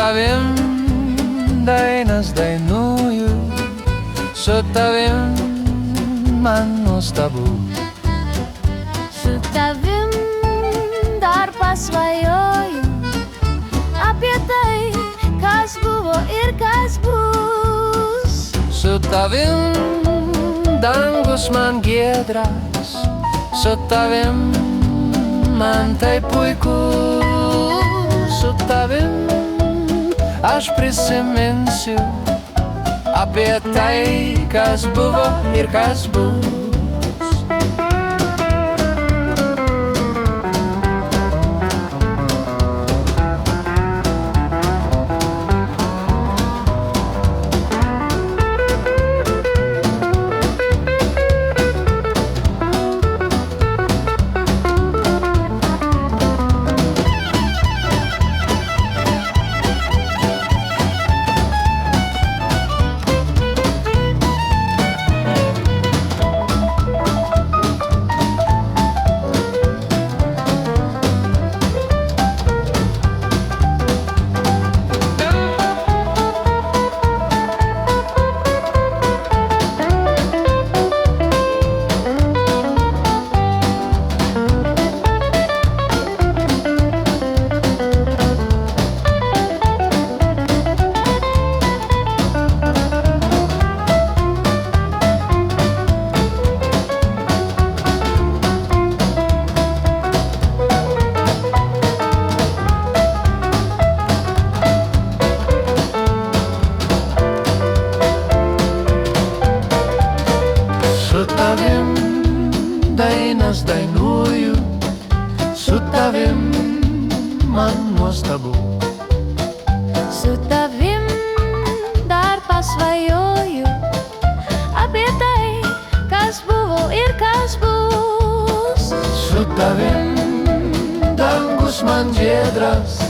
tavim dainas dainuoju, su tavim man nuostabu. Su tavim dar pasvajoju apie tai, kas buvo ir kas bus. Su tavim dangus man giedras, su tavim man tai puiku. Su tavim aš prisiminsiu apie tai, kas buvo ir kas bus. Su tavim dainas dainuoju, su tavim man nuostabu. Su tavim dar pasvajoju apie tai, kas buvo ir kas bus. Su tavim dangus man giedras,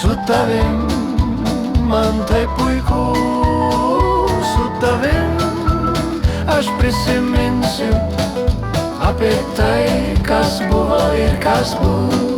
su tavim man tai puiku. Su tavim aš prisiminsiu apie tai, kas buvo ir kas bus.